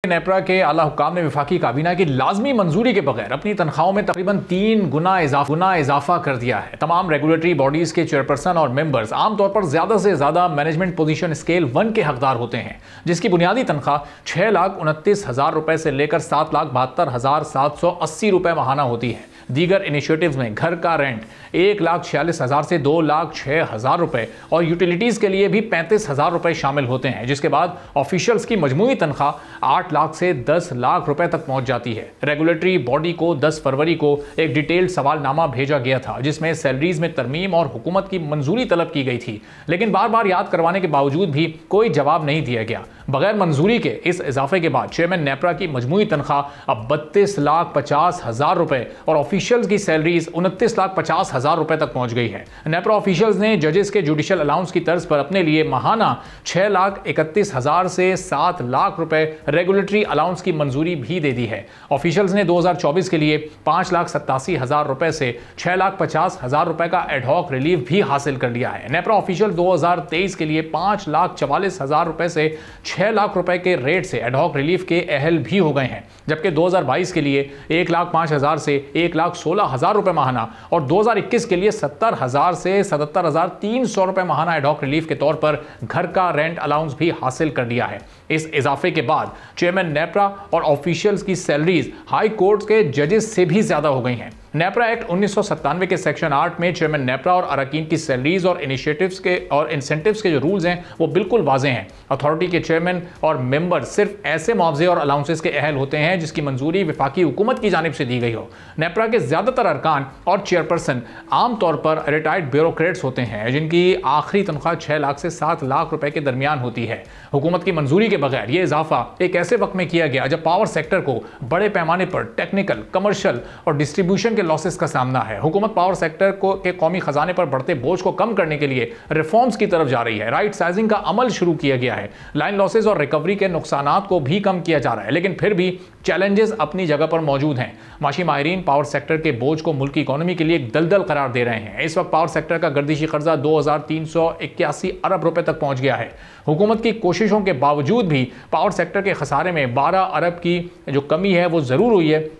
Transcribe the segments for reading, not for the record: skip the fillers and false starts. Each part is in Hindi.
नेपरा के आला हुक्काम ने वफाकी काबीना की लाजमी मंजूरी के बगैर अपनी तनख्वाहों में तकरीबन 3 गुना इजाफा कर दिया है। तमाम रेगुलेटरी बॉडीज के चेयरपर्सन और मेंबर्स आमतौर पर ज्यादा से ज्यादा मैनेजमेंट पोजीशन स्केल 1 के हकदार होते हैं, जिसकी बुनियादी तनख्वाह 6,29,000 रुपए से लेकर 7,72,780 रुपए माहाना होती है। दीगर इनिशिएटिव्स में घर का रेंट 1,46,000 से 2,06,000 रुपए और यूटिलिटीज के लिए भी 35,000 रुपए शामिल होते हैं, जिसके बाद ऑफिशियल्स की मजमूई तनख्वाह 8 लाख से 10 लाख रुपए तक पहुंच जाती है। रेगुलेटरी बॉडी को 10 फरवरी को एक डिटेल्ड सवालनामा भेजा गया था, जिसमें सैलरीज में तरमीम और हुकूमत की मंजूरी तलब की गई थी, लेकिन बार बार याद करवाने के बावजूद भी कोई जवाब नहीं दिया गया। बगैर मंजूरी के इस इजाफे के बाद चेयरमैन नेपरा की मजमूई तनख्वाह अब 32,50,000 रुपए और ऑफिशियल्स की सैलरीज 29,50,000 रुपए तक पहुंच गई है। नेपरा ऑफिशियल्स ने जजेस के जुडिशियल अलाउंस की तर्ज पर अपने लिए माहाना 6,31,000 से 7 लाख रुपए रेगुलेटरी अलाउंस की मंजूरी भी दे दी है। ऑफिशियल्स ने 2024 के लिए 5,87,000 रुपए से 6,50,000 रुपए का एडहॉक रिलीफ भी हासिल कर लिया है। नेपरा ऑफिशियल 2023 के लिए 5,44,000 रुपए से 6 लाख रुपए के रेट से एडहॉक रिलीफ के अहल भी हो गए हैं, जबकि 2022 के लिए 1,05,000 से 1,16,000 रुपए माहाना और 2021 के लिए 70,000 से 77,300 रुपए माहाना एडहॉक रिलीफ के तौर पर घर का रेंट अलाउंस भी हासिल कर लिया है। इस इजाफे के बाद चेयरमैन नेपरा और ऑफिशियल्स की सैलरीज हाई कोर्ट के जजेस से भी ज्यादा हो गई हैं। नेपरा एक्ट 1997 के सेक्शन 8 में चेयरमैन नेपरा और अरकान की सैलरीज और इनिशिएटिव्स के और इंसेंटिव्स के जो रूल्स हैं वो बिल्कुल वाज़ेह हैं। अथॉरिटी के चेयरमैन और मेंबर सिर्फ ऐसे मुआवजे और अलाउंसेस के अहल होते हैं जिसकी मंजूरी वफाकी हुकूमत की जानिब से दी गई हो। नेपरा के ज्यादातर अरकान और चेयरपर्सन आमतौर पर रिटायर्ड ब्यूरोक्रेट्स होते हैं, जिनकी आखिरी तनख्वाह 6 लाख से 7 लाख रुपए के दरमियान होती है। हुकूमत की मंजूरी के बगैर यह इजाफा एक ऐसे वक्त में किया गया जब पावर सेक्टर को बड़े पैमाने पर टेक्निकल, कमर्शियल और डिस्ट्रीब्यूशन के लॉसेस का सामना है। हुकूमत पावर सेक्टर को के कौमी खजाने पर बढ़ते बोझ को कम करने के लिए रिफॉर्म्स की तरफ जा रही है। राइट साइजिंग का अमल शुरू किया गया है। लाइन लॉसेस और रिकवरी के नुकसानात को भी कम किया जा रहा है, लेकिन फिर भी चैलेंजेस अपनी जगह पर मौजूद हैं। माशी माहिरीन पावर सेक्टर के बोझ को मुल्क की इकोनॉमी के लिए एक दलदल करार दे रहे हैं। इस वक्त पावर सेक्टर का गर्दिशी कर्जा 2,381 अरब रुपए तक पहुंच गया है। हुकूमत की कोशिशों के बावजूद भी पावर सेक्टर के खसारे में 12 अरब की जो कमी है वो जरूर हुई है,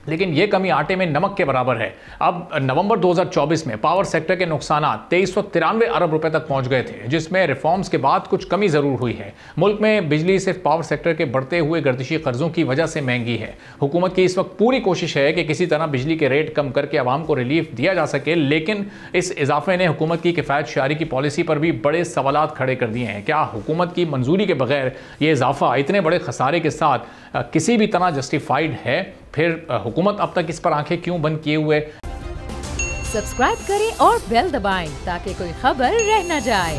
लेकिन यह कमी आटे में नमक के बराबर है। अब नवंबर 2024 में पावर सेक्टर के नुकसान 2393 अरब रुपए तक पहुंच गए थे, जिसमें रिफॉर्म्स के बाद कुछ कमी जरूर हुई है। मुल्क में बिजली सिर्फ पावर सेक्टर के बढ़ते हुए गर्दिशी कर्जों की वजह से महंगी है। हुकूमत की इस वक्त पूरी कोशिश है कि किसी तरह बिजली के रेट कम करके आवाम को रिलीफ दिया जा सके, लेकिन इस इजाफे ने हुकूमत की किफ़ायत शारी की पॉलिसी पर भी बड़े सवालात खड़े कर दिए हैं। क्या हुकूमत की मंजूरी के बगैर ये इजाफा इतने बड़े खसारे के साथ किसी भी तरह जस्टिफाइड है? फिर हुकूमत अब तक इस पर आंखें क्यों बंद किए हुए? सब्सक्राइब करें और बेल दबाएं ताकि कोई खबर रह न जाए।